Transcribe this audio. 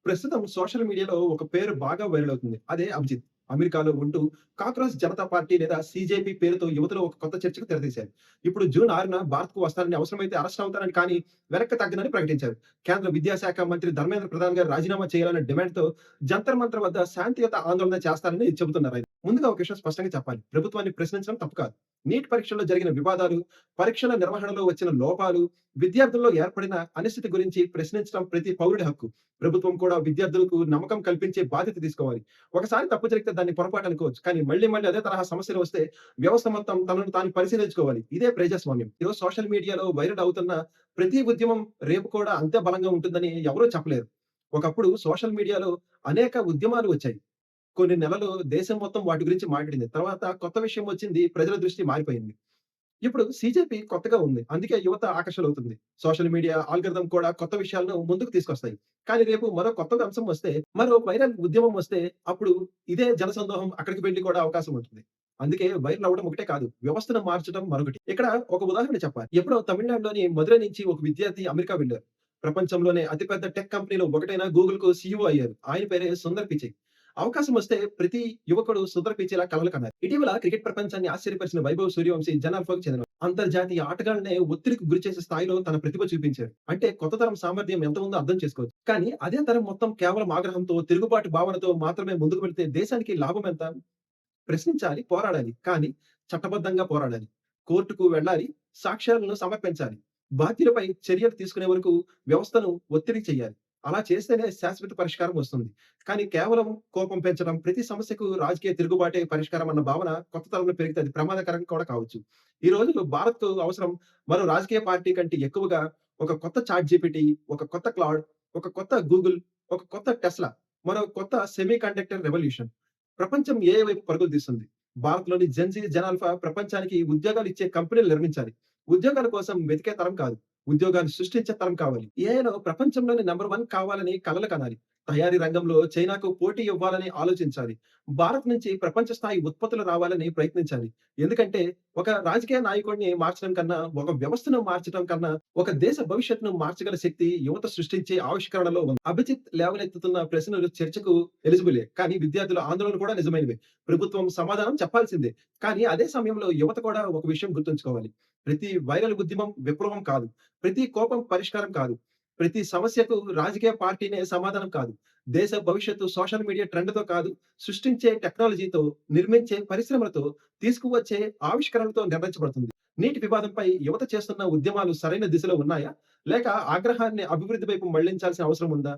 ప్రస్తుతం సోషల్ మీడియాలో ఒక పేరు బాగా వైరల్ అవుతుంది. అదే అభిజిత్. అమెరికాలో ఉంటూ కాక్రోచ్ జనతా పార్టీ లేదా సీజేపీ పేరుతో యువతలో ఒక కొత్త చర్చకు తెరతీశారు. ఇప్పుడు జూన్ 6న భారత్‌కు వస్తానని, అవసరమైతే అరెస్ట్ అవుతానని, కానీ వెనక్కి తగ్గనని ప్రకటించారు. కేంద్ర విద్యాశాఖ మంత్రి ధర్మేంద్ర ప్రధాన్ గారు రాజీనామా చేయాలన్న డిమాండ్‌తో జంతర్ మంతర్ వద్ద శాంతియుత ఆందోళన చేస్తారని చెబుతున్నారాయన. ముందుగా ఒక విషయం స్పష్టంగా చెప్పాలి. ప్రభుత్వాన్ని ప్రశ్నించడం తప్పు కాదు. నీట్ పరీక్షల్లో జరిగిన వివాదాలు, పరీక్షల నిర్వహణలో వచ్చిన లోపాలు, విద్యార్థుల్లో ఏర్పడిన అనిశ్చితి గురించి ప్రశ్నించడం ప్రతి పౌరుడి హక్కు. ప్రభుత్వం కూడా విద్యార్థులకు నమ్మకం కల్పించే బాధ్యత తీసుకోవాలి. ఒకసారి తప్పు జరిగితే దాన్ని పొరపాటు అనుకోవచ్చు. కానీ మళ్ళీ మళ్ళీ అదే తరహా సమస్యలు వస్తే వ్యవస్థ మొత్తం తనను తాను పరిశీలించుకోవాలి. ఇదే ప్రజాస్వామ్యం. ఈరోజు సోషల్ మీడియాలో వైరల్ అవుతున్న ప్రతి ఉద్యమం రేపు కూడా అంతే బలంగా ఉంటుందని ఎవరూ చెప్పలేరు. ఒకప్పుడు సోషల్ మీడియాలో అనేక ఉద్యమాలు వచ్చాయి. కొన్ని నెలలు దేశం మొత్తం వాటి గురించి మాట్లాడింది. తర్వాత కొత్త విషయం వచ్చింది. ప్రజల దృష్టి మారిపోయింది. ఇప్పుడు సీజేపీ కొత్తగా ఉంది. అందుకే యువత ఆకర్షితులవుతుంది. సోషల్ మీడియా ఆల్గోరిథం కూడా కొత్త విషయాలను ముందుకు తీసుకొస్తాయి. కానీ రేపు మరో కొత్త అంశం వస్తే, మరో వైరల్ ఉద్యమం వస్తే, అప్పుడు ఇదే జనసందోహం అక్కడికి వెళ్లి కూడా అవకాశం ఉంటుంది. అందుకే వైరల్ అవ్వడం ఒకటే కాదు, వ్యవస్థను మార్చడం మరొకటి. ఇక్కడ ఒక ఉదాహరణ చెప్పాలి. ఎప్పుడో తమిళనాడులోని మదురై నుంచి ఒక విద్యార్థి అమెరికా వెళ్లారు. ప్రపంచంలోనే అతిపెద్ద టెక్ కంపెనీలో ఒకటైన గూగుల్‌కు సీఈఓ అయ్యారు. ఆయన పేరే సుందర్ పిచై. అవకాశం వస్తే ప్రతి యువకుడు సుందర్ పిచైలా కలలు కన్నారు. ఇటీవల క్రికెట్ ప్రపంచాన్ని ఆశ్చర్యపరిచిన వైభవ్ సూర్యవంశీ జన్ ఆల్ఫాకు చెందినవాడు. అంతర్జాతీయ ఆటగాళ్లనే ఒత్తిడికి గురిచేసే స్థాయిలో తన ప్రతిభ చూపించాడు. అంటే కొత్త తరం సామర్థ్యం ఎంత ఉందో అర్థం చేసుకోవచ్చు. కానీ అదే తరం మొత్తం కేవలం ఆగ్రహంతో, తిరుగుబాటు భావనతో మాత్రమే ముందుకు వెళ్తే దేశానికి లాభం ఎంత? ప్రశ్నించాలి, పోరాడాలి. కానీ చట్టబద్ధంగా పోరాడాలి. కోర్టుకు వెళ్ళాలి, సాక్ష్యాలను సమర్పించాలి. బాధ్యులపై చర్యలు తీసుకునే వరకు వ్యవస్థను ఒత్తిడి చేయాలి. అలా చేస్తేనే శాశ్వత పరిష్కారం వస్తుంది. కానీ కేవలం కోపం పెంచడం, ప్రతి సమస్యకు రాజకీయ తిరుగుబాటే పరిష్కారం అన్న భావన కొత్త తరంలో పెరిగితే అది ప్రమాదకరం కూడా కావచ్చు. ఈ రోజుల్లో భారత్‌కు అవసరం మరో రాజకీయ పార్టీ కంటే ఎక్కువగా ఒక కొత్త చాట్ జీపీటీ, ఒక కొత్త క్లౌడ్, ఒక కొత్త గూగుల్, ఒక కొత్త టెస్లా, మరో కొత్త సెమీ కండక్టర్ రెవల్యూషన్. ప్రపంచం ఏఐ వైపు పరుగులు తీస్తుంది. భారత్‌లోని జెన్‌జీ, జెన్ ఆల్ఫా ప్రపంచానికి ఉద్యోగాలు ఇచ్చే కంపెనీలు నిర్మించాలి. ఉద్యోగాల కోసం వెతికే తరం కాదు, ఉద్యోగాలు సృష్టించే తరం కావాలి. ఏఐలో ప్రపంచంలోనే నంబర్ 1 కావాలని కలలు కనాలి. తయారీ రంగంలో చైనాకు పోటీ ఇవ్వాలని ఆలోచించాలి. భారత్ నుంచి ప్రపంచ స్థాయి ఉత్పత్తులు రావాలని ప్రయత్నించాలి. ఎందుకంటే ఒక రాజకీయ నాయకుడిని మార్చడం కన్నా, ఒక వ్యవస్థను మార్చడం కన్నా, ఒక దేశ భవిష్యత్తును మార్చగల శక్తి యువత సృష్టించే ఆవిష్కరణలో ఉంది. అభిజిత్ లేవనెత్తుతున్న ప్రశ్నలు చర్చకు ఎలిజిబులే. కానీ విద్యార్థుల ఆందోళన కూడా నిజమైనవే. ప్రభుత్వం సమాధానం చెప్పాల్సిందే. కానీ అదే సమయంలో యువత కూడా ఒక విషయం గుర్తుంచుకోవాలి. ప్రతి వైరల్ ఉద్యమం విప్లవం కాదు. ప్రతి కోపం పరిష్కారం కాదు. ప్రతి సమస్యకు రాజకీయ పార్టీనే సమాధానం కాదు. దేశ భవిష్యత్తు సోషల్ మీడియా ట్రెండ్‌తో కాదు, సృష్టించే టెక్నాలజీతో, నిర్మించే పరిశ్రమలతో, తీసుకువచ్చే ఆవిష్కరణలతో నిర్ణయించబడుతుంది. నీటి వివాదంపై యువత చేస్తున్న ఉద్యమాలు సరైన దిశలో ఉన్నాయా? లేక ఆగ్రహాన్ని అభివృద్ధి వైపు మళ్లించాల్సిన అవసరం ఉందా?